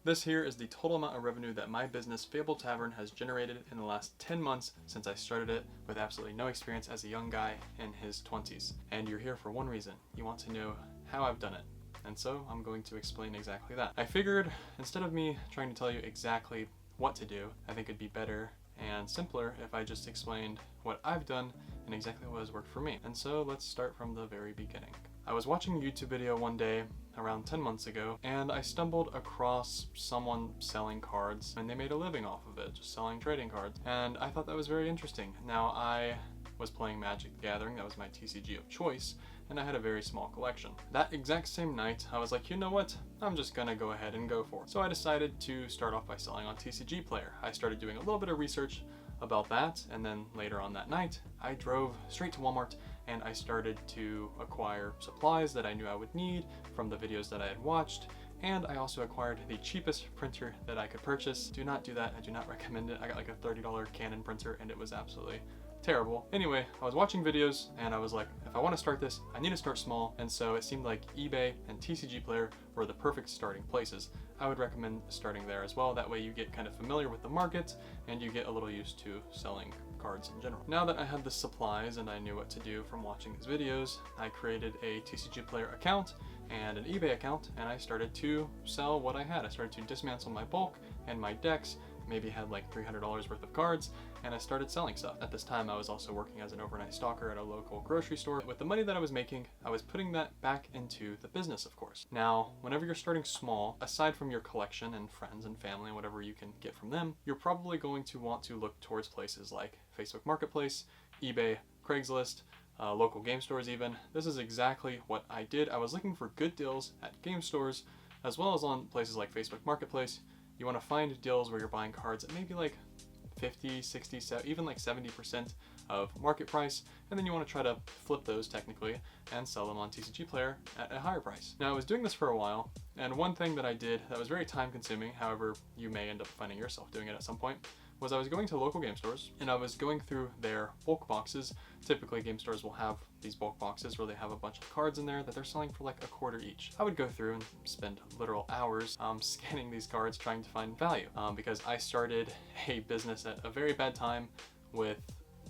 This here is the total amount of revenue that my business Fable Tavern has generated in the last 10 months since I started it with absolutely no experience as a young guy in his 20s. And you're here for one reason. You want to know how I've done it. And so I'm going to explain exactly that. I figured instead of me trying to tell you exactly what to do, I think it'd be better and simpler if I just explained what I've done and exactly what has worked for me. And so let's start from the very beginning. I was watching a YouTube video one day around 10 months ago, and I stumbled across someone selling cards, and they made a living off of it, just selling trading cards. And I thought that was very interesting. Now, I was playing Magic the Gathering, that was my TCG of choice, and I had a very small collection. That exact same night, I was like, you know what? I'm just gonna go ahead and go for it. So I decided to start off by selling on TCG Player. I started doing a little bit of research about that, and then later on that night, I drove straight to Walmart and I started to acquire supplies that I knew I would need from the videos that I had watched, and I also acquired the cheapest printer that I could purchase. Do not do that, I do not recommend it. I got like a $30 Canon printer and it was absolutely terrible. Anyway, I was watching videos and I was like, if I want to start this, I need to start small, and so it seemed like eBay and TCG Player were the perfect starting places. I would recommend starting there as well. That way you get kind of familiar with the market and you get a little used to selling cards in general. Now that I had the supplies and I knew what to do from watching these videos, I created a TCG Player account and an eBay account, and I started to sell what I had. I started to dismantle my bulk and my decks, maybe had like $300 worth of cards, and I started selling stuff. At this time, I was also working as an overnight stalker at a local grocery store. With the money that I was making, I was putting that back into the business, of course. Now, whenever you're starting small, aside from your collection and friends and family and whatever you can get from them, you're probably going to want to look towards places like Facebook Marketplace, eBay, Craigslist, local game stores even. This is exactly what I did. I was looking for good deals at game stores, as well as on places like Facebook Marketplace. You want to find deals where you're buying cards at maybe like 50, 60, even like 70% of market price, and then you want to try to flip those technically and sell them on TCG Player at a higher price. Now, I was doing this for a while, and one thing that I did that was very time consuming, however you may end up finding yourself doing it at some point, was I was going to local game stores and I was going through their bulk boxes. Typically game stores will have these bulk boxes where they have a bunch of cards in there that they're selling for like a quarter each. I would go through and spend literal hours scanning these cards trying to find value because I started a business at a very bad time with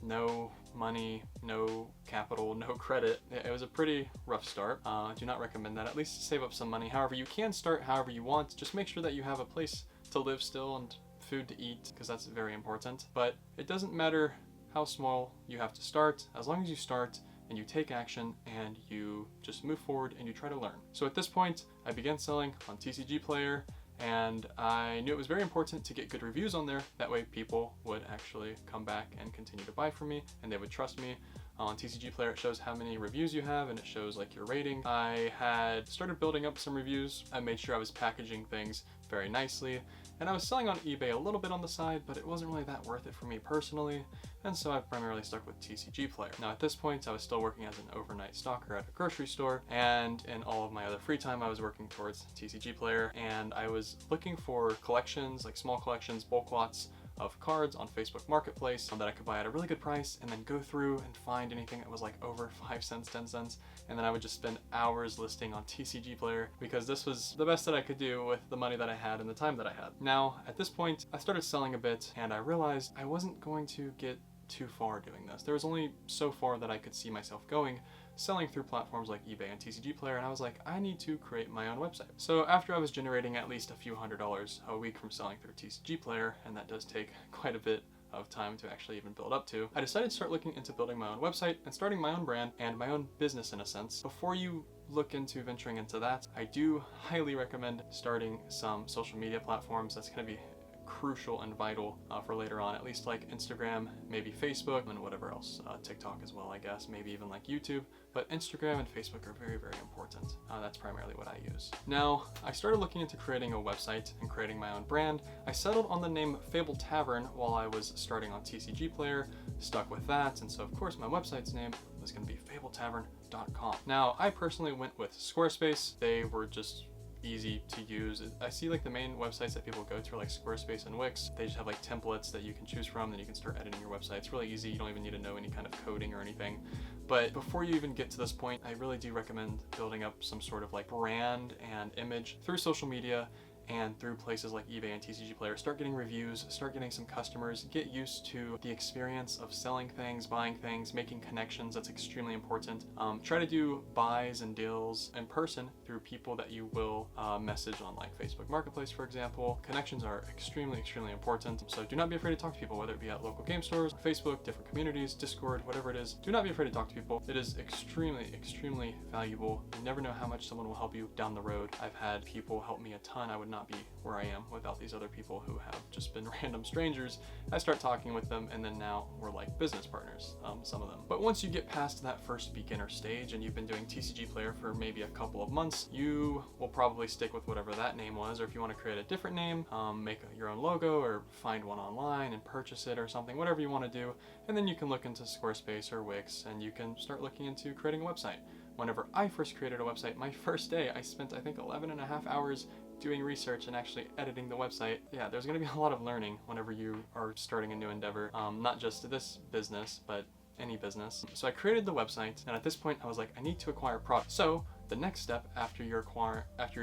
no money, no capital, no credit. It was a pretty rough start. I do not recommend that. At least save up some money. However, you can start however you want. Just make sure that you have a place to live still and food to eat, because that's very important. But it doesn't matter how small you have to start, as long as you start and you take action and you just move forward and you try to learn. So at this point, I began selling on TCG Player, and I knew it was very important to get good reviews on there. That way people would actually come back and continue to buy from me and they would trust me. On TCG Player, it shows how many reviews you have and it shows like your rating. I had started building up some reviews. I made sure I was packaging things very nicely, and I was selling on eBay a little bit on the side, but it wasn't really that worth it for me personally, and so I've primarily stuck with TCG Player. Now at this point, I was still working as an overnight stalker at a grocery store, and in all of my other free time, I was working towards TCG Player, and I was looking for collections, like small collections, bulk lots of cards on Facebook Marketplace that I could buy at a really good price, and then go through and find anything that was like over 5 cents, 10 cents, and then I would just spend hours listing on TCG Player because this was the best that I could do with the money that I had and the time that I had. Now, at this point, I started selling a bit, and I realized I wasn't going to get too far doing this. There was only so far that I could see myself going, selling through platforms like eBay and TCG Player, and I was like, I need to create my own website. So after I was generating at least a few $100s a week from selling through TCG Player, and that does take quite a bit of time to actually even build up to, I decided to start looking into building my own website and starting my own brand and my own business in a sense. Before you look into venturing into that, I do highly recommend starting some social media platforms. That's going to be crucial and vital for later on, at least like Instagram, maybe Facebook, and whatever else, TikTok as well, I guess, maybe even like YouTube, but Instagram and Facebook are very, very important. That's primarily what I use. Now, I started looking into creating a website and creating my own brand. I settled on the name Fable Tavern while I was starting on TCG Player, stuck with that, and so of course my website's name was going to be fabletavern.com. Now, I personally went with Squarespace. They were just easy to use. I see like the main websites that people go to are like Squarespace and Wix. They just have like templates that you can choose from, then you can start editing your website. It's really easy. You don't even need to know any kind of coding or anything. But before you even get to this point, I really do recommend building up some sort of like brand and image through social media and through places like eBay and TCG Player, start getting reviews, start getting some customers, get used to the experience of selling things, buying things, making connections. That's extremely important. Try to do buys and deals in person through people that you will message on like Facebook Marketplace, for example. Connections are extremely important. So do not be afraid to talk to people, whether it be at local game stores, Facebook, different communities, Discord, whatever it is. Do not be afraid to talk to people. It is extremely valuable. You never know how much someone will help you down the road. I've had people help me a ton. I would not be where I am without these other people who have just been random strangers. I start talking with them, and then now we're like business partners, some of them. But once you get past that first beginner stage and you've been doing TCG Player for maybe a couple of months, you will probably stick with whatever that name was, or if you want to create a different name, make your own logo or find one online and purchase it or something, whatever you want to do. And then you can look into Squarespace or Wix, and you can start looking into creating a website. Whenever I first created a website, my first day, I spent I think 11.5 hours doing research and actually editing the website. Yeah, there's going to be a lot of learning whenever you are starting a new endeavor, not just this business, but any business. So I created the website, and at this point I was like, I need to acquire product. So the next step after you're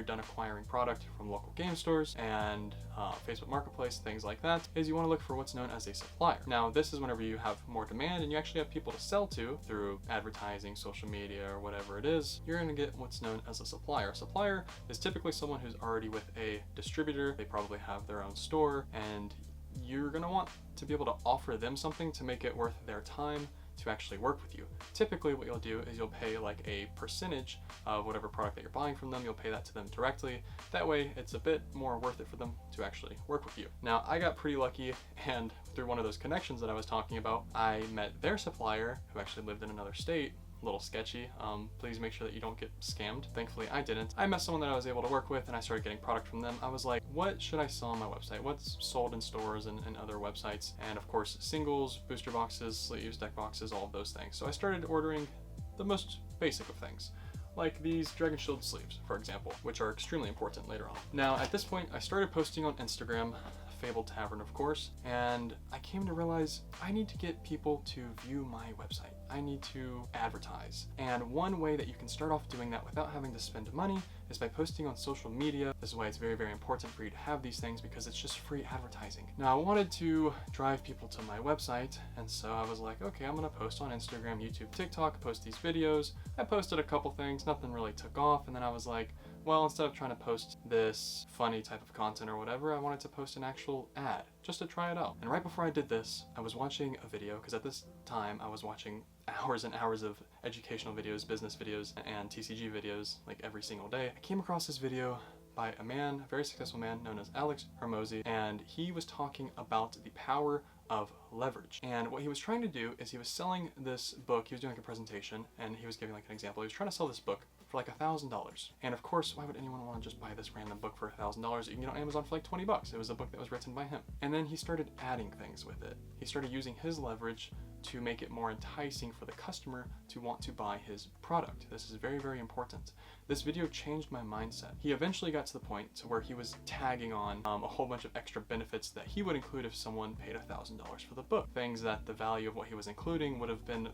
done acquiring product from local game stores and Facebook Marketplace, things like that, is you want to look for what's known as a supplier. Now this is whenever you have more demand and you actually have people to sell to through advertising, social media, or whatever it is. You're going to get what's known as a supplier. A supplier is typically someone who's already with a distributor. They probably have their own store, and you're going to want to be able to offer them something to make it worth their time to actually work with you. Typically what you'll do is you'll pay like a percentage of whatever product that you're buying from them. You'll pay that to them directly. That way it's a bit more worth it for them to actually work with you. Now I got pretty lucky, and through one of those connections that I was talking about, I met their supplier who actually lived in another state. A little sketchy. Please make sure that you don't get scammed. Thankfully I didn't. I met someone that I was able to work with, and I started getting product from them. I was like, what should I sell on my website? What's sold in stores and other websites? And of course, singles, booster boxes, sleeves, deck boxes, all of those things. So I started ordering the most basic of things, like these Dragon Shield sleeves, for example, which are extremely important later on. Now at this point, I started posting on Instagram, Fabled Tavern of course, and I came to realize I need to get people to view my website. I need to advertise. And one way that you can start off doing that without having to spend money is by posting on social media. This is why it's very important for you to have these things, because it's just free advertising. Now I wanted to drive people to my website, and so I was like, okay, I'm gonna post on Instagram, YouTube, TikTok, post these videos. I posted a couple things, nothing really took off, and then I was like, well, instead of trying to post this funny type of content or whatever, I wanted to post an actual ad just to try it out. And right before I did this, I was watching a video, because at this time I was watching hours and hours of educational videos, business videos, and TCG videos like every single day. I came across this video by a man, a very successful man known as Alex Hormozi, and he was talking about the power of leverage. And what he was trying to do is he was selling this book. He was doing like a presentation, and he was giving like an example. He was trying to sell this book for like $1,000. And of course, why would anyone want to just buy this random book for $1,000 that you can get on Amazon for like 20 bucks? It was a book that was written by him. And then he started adding things with it. He started using his leverage to make it more enticing for the customer to want to buy his product. This is very important. This video changed my mindset. He eventually got to the point to where he was tagging on a whole bunch of extra benefits that he would include if someone paid $1,000 for the book. Things that the value of what he was including would have been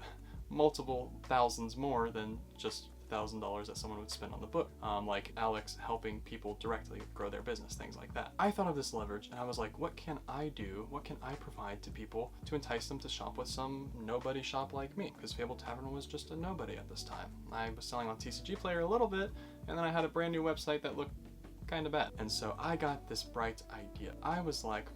multiple thousands more than just $1,000 that someone would spend on the book, like Alex helping people directly grow their business, things like that. I thought of this leverage, and I was like, what can I do? What can I provide to people to entice them to shop with some nobody shop like me? Because Fabled Tavern was just a nobody at this time. I was selling on TCG Player a little bit, and then I had a brand new website that looked kind of bad. And so I got this bright idea. I was like,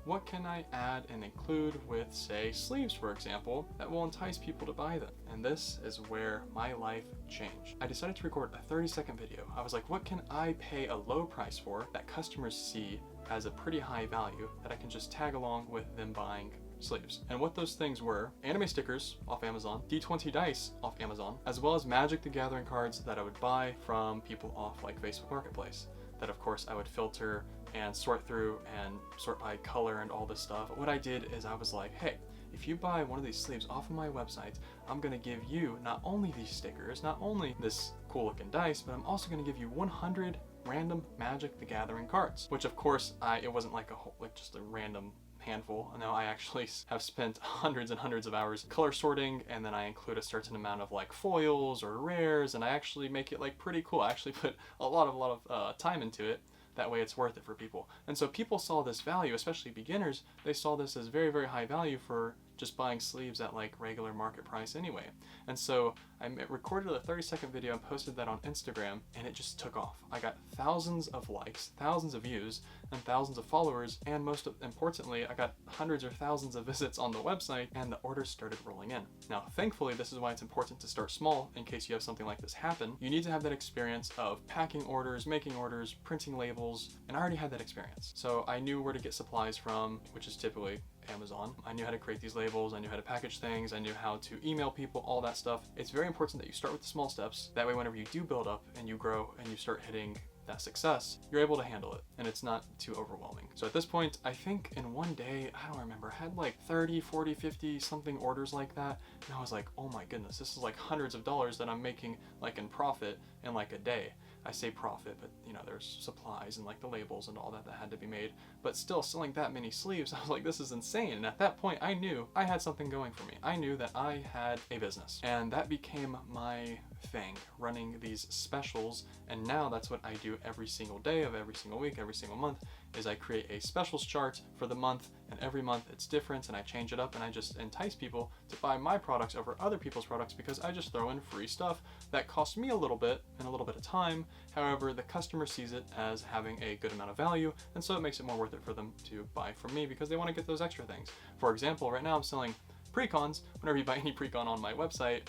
what can I add and include with, say, sleeves, for example, that will entice people to buy them? And this is where my life changed. I decided to record a 30-second video. I was like, what can I pay a low price for that customers see as a pretty high value that I can just tag along with them buying sleeves? And what those things were: anime stickers off Amazon, D20 dice off Amazon, as well as Magic the Gathering cards that I would buy from people off like Facebook Marketplace, that of course I would filter and sort through and sort by color and all this stuff. But what I did is I was like, hey, if you buy one of these sleeves off of my website, I'm gonna give you not only these stickers, not only this cool looking dice, but I'm also gonna give you 100 random Magic the Gathering cards. Which of course, it wasn't like just a random handful. No, I actually have spent hundreds and hundreds of hours color sorting, and then I include a certain amount of like foils or rares, and I actually make it like pretty cool. I actually put a lot of time into it. That way it's worth it for people. And so people saw this value, especially beginners, they saw this as very, very high value for just buying sleeves at like regular market price anyway. And so I recorded a 30-second video and posted that on Instagram, and it just took off. I got thousands of likes, thousands of views, and thousands of followers, and most importantly, I got hundreds or thousands of visits on the website, and the orders started rolling in. Now, thankfully, this is why it's important to start small in case you have something like this happen. You need to have that experience of packing orders, making orders, printing labels, and I already had that experience. So I knew where to get supplies from, which is typically Amazon. I knew how to create these labels, I knew how to package things, I knew how to email people, all that stuff. It's very important that you start with the small steps. That way, whenever you do build up and you grow and you start hitting that success, you're able to handle it and it's not too overwhelming. So at this point, I think in one day, I don't remember, I had like 30, 40, 50 something orders like that. And I was like, oh my goodness, this is like hundreds of dollars that I'm making like in profit in like a day. I say profit, but you know, there's supplies and like the labels and all that had to be made, but still selling that many sleeves, I was like, this is insane. And at that point, I knew I had something going for me. I knew that I had a business, and that became my thing, running these specials. And now that's what I do every single day of every single week, every single month, is I create a specials chart for the month, and every month it's different, and I change it up, and I just entice people to buy my products over other people's products because I just throw in free stuff that costs me a little bit and a little bit of time. However, the customer sees it as having a good amount of value, and so it makes it more worth it for them to buy from me because they want to get those extra things. For example, right now I'm selling pre-cons. Whenever you buy any pre-con on my website,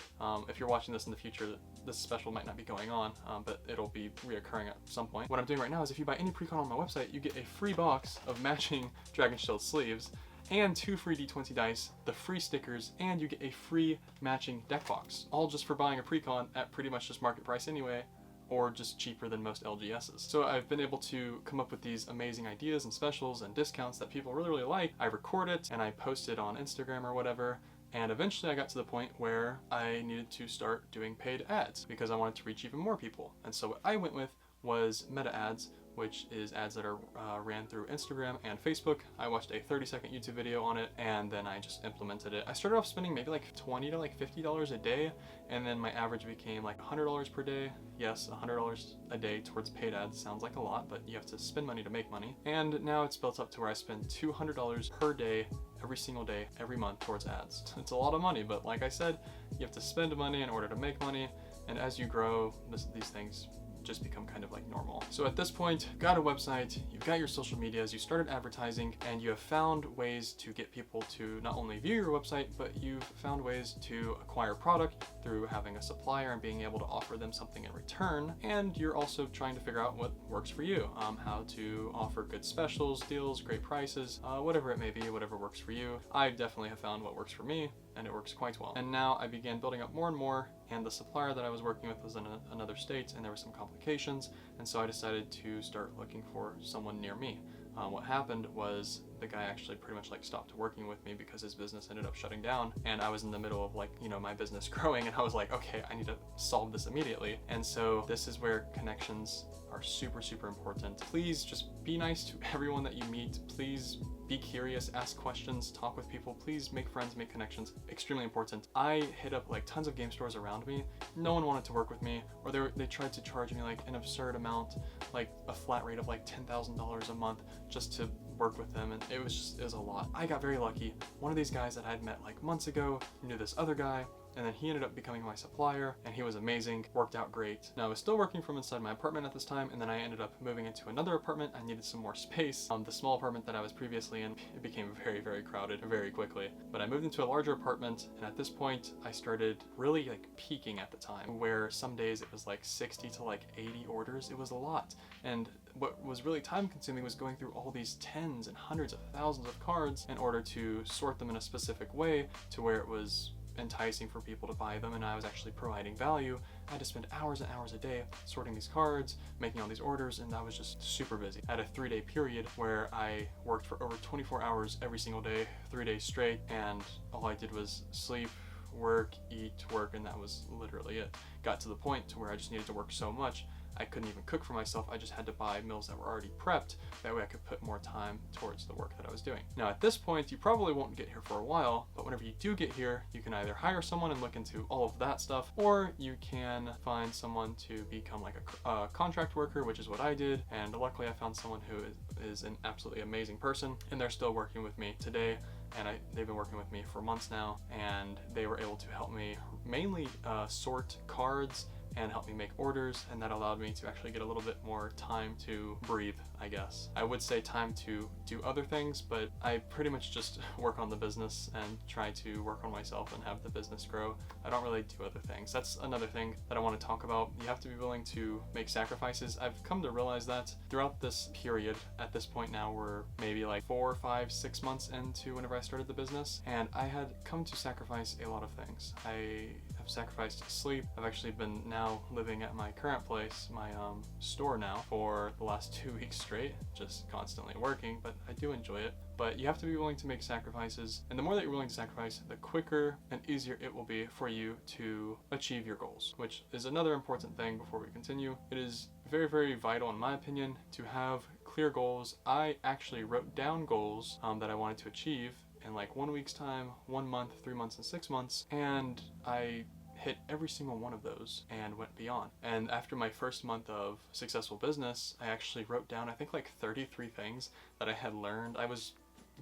if you're watching this in the future, this special might not be going on, but it'll be reoccurring at some point. What I'm doing right now is if you buy any pre-con on my website, you get a free box of matching Dragon Shield sleeves and 2 free D20 dice, the free stickers, and you get a free matching deck box, all just for buying a pre-con at pretty much just market price anyway, or just cheaper than most LGSs. So I've been able to come up with these amazing ideas and specials and discounts that people really, really like. I record it and I post it on Instagram or whatever. And eventually I got to the point where I needed to start doing paid ads because I wanted to reach even more people. And so what I went with was meta ads, which is ads that are ran through Instagram and Facebook. I watched a 30-second YouTube video on it, and then I just implemented it. I started off spending maybe like $20 to like $50 a day, and then my average became like $100 per day. Yes, $100 a day towards paid ads sounds like a lot, but you have to spend money to make money. And now it's built up to where I spend $200 per day, every single day, every month towards ads. It's a lot of money, but like I said, you have to spend money in order to make money, and as you grow, these things just become kind of like normal. So at this point, you've got a website, you've got your social medias, you started advertising, and you have found ways to get people to not only view your website, but you've found ways to acquire product through having a supplier and being able to offer them something in return. And you're also trying to figure out what works for you, how to offer good specials, deals, great prices, whatever it may be, whatever works for you. I definitely have found what works for me, and it works quite well. And now I began building up more and more, and the supplier that I was working with was in another state, and there were some complications, and so I decided to start looking for someone near me. What happened was the guy actually pretty much like stopped working with me because his business ended up shutting down, and I was in the middle of like, you know, my business growing, and I was like, okay, I need to solve this immediately. And so this is where connections are super, super important. Please just be nice to everyone that you meet. Please be curious, ask questions, talk with people. Please make friends, make connections. Extremely important. I hit up like tons of game stores around me. No one wanted to work with me, or they tried to charge me like an absurd amount, like a flat rate of like $10,000 a month just to work with them, and it was a lot. I got very lucky. One of these guys that I'd met like months ago knew this other guy, and then he ended up becoming my supplier, and he was amazing, worked out great. Now I was still working from inside my apartment at this time, and then I ended up moving into another apartment. I needed some more space. The small apartment that I was previously in, it became very, very crowded very quickly. But I moved into a larger apartment, and at this point I started really like peaking at the time, where some days it was like 60 to like 80 orders. It was a lot. And what was really time consuming was going through all these tens and hundreds of thousands of cards in order to sort them in a specific way to where it was enticing for people to buy them, and I was actually providing value. I had to spend hours and hours a day sorting these cards, making all these orders, and I was just super busy. I had a 3-day period where I worked for over 24 hours every single day, 3 days straight, and all I did was sleep, work, eat, work, and that was literally it. Got to the point to where I just needed to work so much I couldn't even cook for myself. I just had to buy meals that were already prepped. That way I could put more time towards the work that I was doing. Now at this point, you probably won't get here for a while, but whenever you do get here, you can either hire someone and look into all of that stuff, or you can find someone to become like a contract worker, which is what I did. And luckily I found someone who is an absolutely amazing person, and they're still working with me today. And they've been working with me for months now, and they were able to help me mainly sort cards and help me make orders, and that allowed me to actually get a little bit more time to breathe, I guess. I would say time to do other things, but I pretty much just work on the business and try to work on myself and have the business grow. I don't really do other things. That's another thing that I want to talk about. You have to be willing to make sacrifices. I've come to realize that throughout this period. At this point now, we're maybe like 4, 5, 6 months into whenever I started the business, and I had come to sacrifice a lot of things. I have sacrificed sleep. I've actually been now living at my current place, my store now, for the last 2 weeks straight, just constantly working, but I do enjoy it. But you have to be willing to make sacrifices, and the more that you're willing to sacrifice, the quicker and easier it will be for you to achieve your goals, which is another important thing before we continue. It is very, very vital, in my opinion, to have clear goals. I actually wrote down goals that I wanted to achieve in like 1 week's time, 1 month, 3 months, and 6 months, and I hit every single one of those and went beyond. And after my first month of successful business, I actually wrote down, I think, like 33 things that I had learned. I was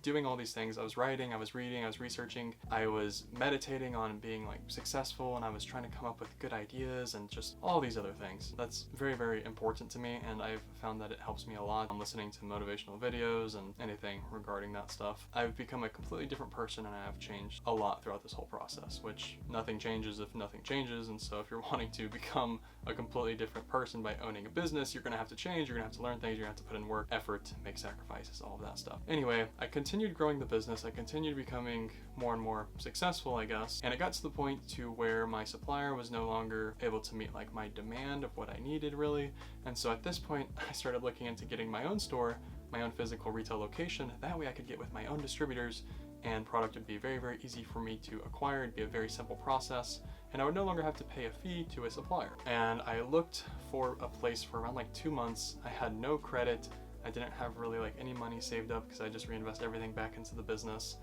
doing all these things. I was writing, I was reading, I was researching, I was meditating on being like successful, and I was trying to come up with good ideas and just all these other things. That's very, very important to me, and I've found that it helps me a lot. I'm listening to motivational videos and anything regarding that stuff. I've become a completely different person, and I have changed a lot throughout this whole process, which nothing changes if nothing changes. And so if you're wanting to become a completely different person by owning a business, you're gonna have to change, you're gonna have to learn things, you're gonna have to put in work, effort, make sacrifices, all of that stuff. Anyway, I continued growing the business, I continued becoming more and more successful, I guess, and it got to the point to where my supplier was no longer able to meet like my demand of what I needed, really. And so at this point, I started looking into getting my own store, my own physical retail location. That way I could get with my own distributors, and product would be very, very easy for me to acquire. It'd be a very simple process, and I would no longer have to pay a fee to a supplier. And I looked for a place for around like 2 months. I had no credit. I didn't have really like any money saved up because I just reinvest everything back into the business.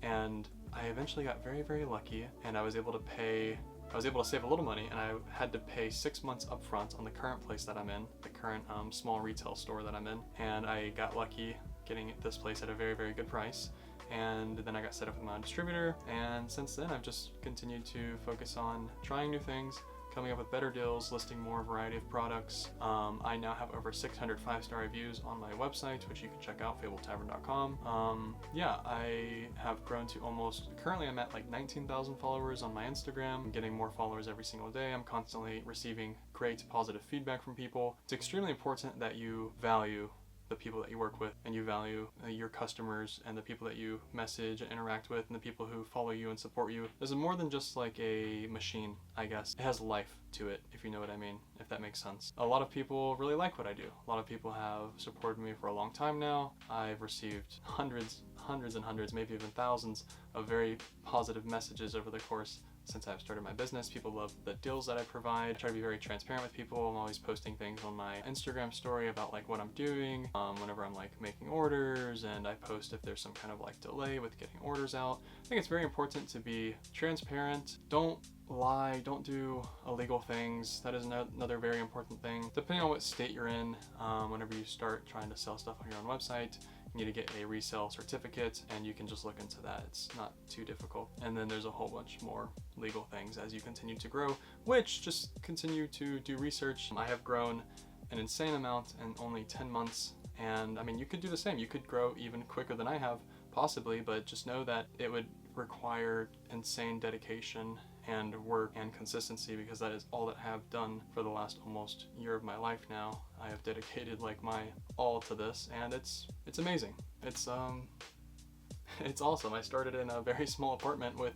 And I eventually got very, very lucky, and I was able to save a little money, and I had to pay 6 months upfront on the current place that I'm in, the current small retail store that I'm in. And I got lucky getting this place at a very, very good price. And then I got set up with my own distributor, and since then I've just continued to focus on trying new things, coming up with better deals, listing more variety of products. I now have over 600 5-star reviews on my website, which you can check out, fabletavern.com. Yeah, I have grown to currently I'm at like 19,000 followers on my Instagram. I'm getting more followers every single day. I'm constantly receiving great positive feedback from people. It's extremely important that you value the people that you work with, and you value your customers and the people that you message and interact with, and the people who follow you and support you. This is more than just like a machine, I guess. It has life to it, if you know what I mean, if that makes sense. A lot of people really like what I do. A lot of people have supported me for a long time now. I've received hundreds and hundreds, maybe even thousands of very positive messages over the course since I've started my business. People love the deals that I provide. I try to be very transparent with people. I'm always posting things on my Instagram story about like what I'm doing whenever I'm like making orders, and I post if there's some kind of like delay with getting orders out. I think it's very important to be transparent. Don't lie, don't do illegal things. That is another very important thing. Depending on what state you're in, whenever you start trying to sell stuff on your own website, you need to get a resale certificate, and you can just look into that. It's not too difficult. And then there's a whole bunch more legal things as you continue to grow, which just continue to do research. I have grown an insane amount in only 10 months. And I mean, you could do the same. You could grow even quicker than I have, possibly, but just know that it would require insane dedication and work and consistency, because that is all that I have done for the last almost year of my life now. I have dedicated like my all to this, and it's amazing. It's awesome. I started in a very small apartment with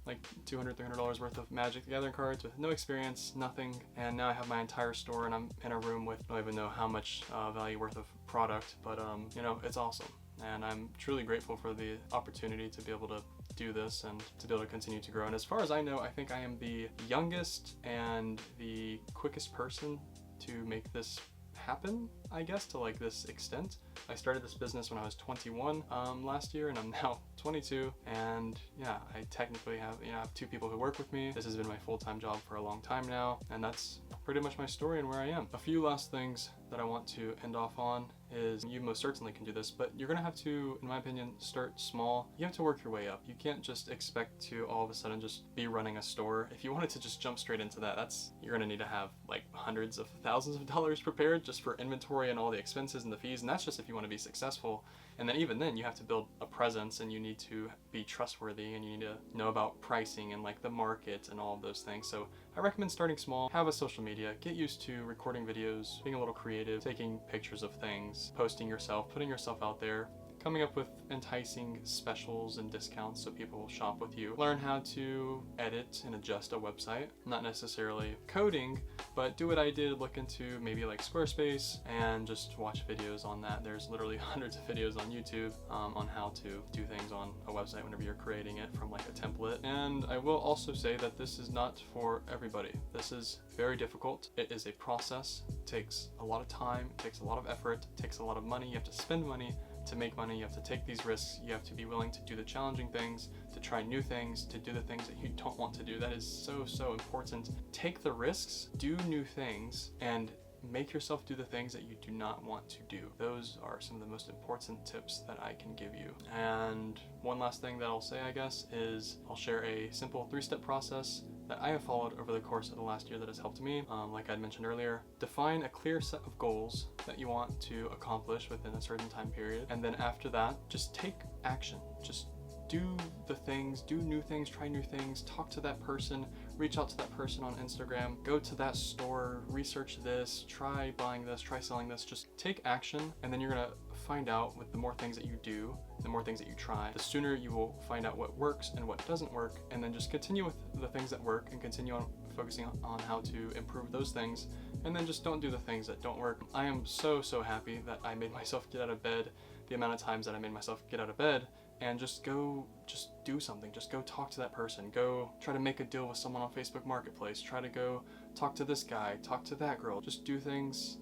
like $200, $300 worth of Magic the Gathering cards with no experience, nothing, and now I have my entire store, and I'm in a room with, I don't even know how much value worth of product, but you know, it's awesome. And I'm truly grateful for the opportunity to be able to do this and to be able to continue to grow. And as far as I know, I think I am the youngest and the quickest person to make this happen, I guess, to like this extent. I started this business when I was 21 last year, and I'm now 22, and yeah, I technically have, I have 2 people who work with me. This has been my full-time job for a long time now, and that's pretty much my story and where I am. A few last things that I want to end off on is, you most certainly can do this, but you're gonna have to, in my opinion, start small. You have to work your way up. You can't just expect to all of a sudden just be running a store. If you wanted to just jump straight into that, you're gonna need to have like hundreds of thousands of dollars prepared just for inventory and all the expenses and the fees, and that's just if you want to be successful. And then even then, you have to build a presence, and you need to be trustworthy, and you need to know about pricing and like the market and all of those things. So I recommend starting small, have a social media, get used to recording videos, being a little creative, taking pictures of things, posting yourself, putting yourself out there, coming up with enticing specials and discounts so people will shop with you. Learn how to edit and adjust a website, not necessarily coding, but do what I did, look into maybe like Squarespace and just watch videos on that. There's literally hundreds of videos on YouTube on how to do things on a website whenever you're creating it from like a template. And I will also say that this is not for everybody. This is very difficult. It is a process. It takes a lot of time, it takes a lot of effort, it takes a lot of money. You have to spend money to make money. You have to take these risks. You have to be willing to do the challenging things, to try new things, to do the things that you don't want to do. That is so important. Take the risks, do new things, and make yourself do the things that you do not want to do. Those are some of the most important tips that I can give you. And one last thing that I'll say, I guess, is I'll share a simple 3-step process that I have followed over the course of the last year that has helped me. Like I mentioned earlier, define a clear set of goals that you want to accomplish within a certain time period. And then after that, just take action. Just do the things, do new things, try new things, talk to that person, reach out to that person on Instagram, go to that store, research this, try buying this, try selling this. Just take action, and then you're gonna find out, with the more things that you do, the more things that you try, the sooner you will find out what works and what doesn't work, and then just continue with the things that work and continue on focusing on how to improve those things, and then just don't do the things that don't work. I am so happy that I made myself get out of bed, the amount of times that I made myself get out of bed, and just do something. Just go talk to that person. Go try to make a deal with someone on Facebook Marketplace. Try to go talk to this guy, talk to that girl. Just do things.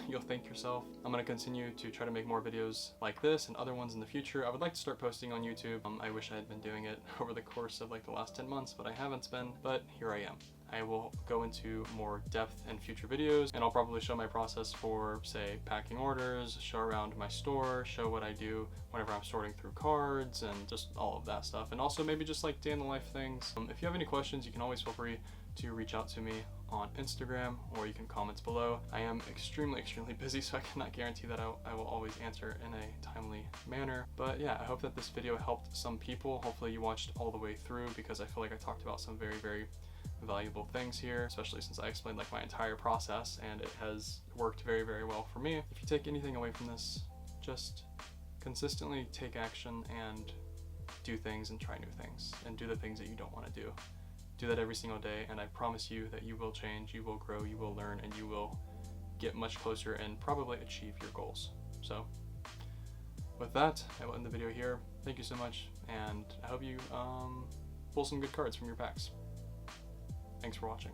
You'll thank yourself. I'm gonna continue to try to make more videos like this and other ones in the future. I would like to start posting on YouTube. I wish I had been doing it over the course of like the last 10 months, but I haven't been, but here I am. I will go into more depth in future videos, and I'll probably show my process for, say, packing orders, show around my store, show what I do whenever I'm sorting through cards, and just all of that stuff. And also maybe just like day in the life things. If you have any questions, you can always feel free to reach out to me on Instagram, or you can comment below. I am extremely busy, so I cannot guarantee that I will always answer in a timely manner. But yeah, I hope that this video helped some people. Hopefully you watched all the way through, because I feel like I talked about some very valuable things here, especially since I explained like my entire process, and it has worked very well for me. If you take anything away from this, just consistently take action and do things and try new things, and do the things that you don't want to do. Do that every single day, and I promise you that you will change, you will grow, you will learn, and you will get much closer and probably achieve your goals. So with that, I will end the video here. Thank you so much, and I hope you pull some good cards from your packs. Thanks for watching.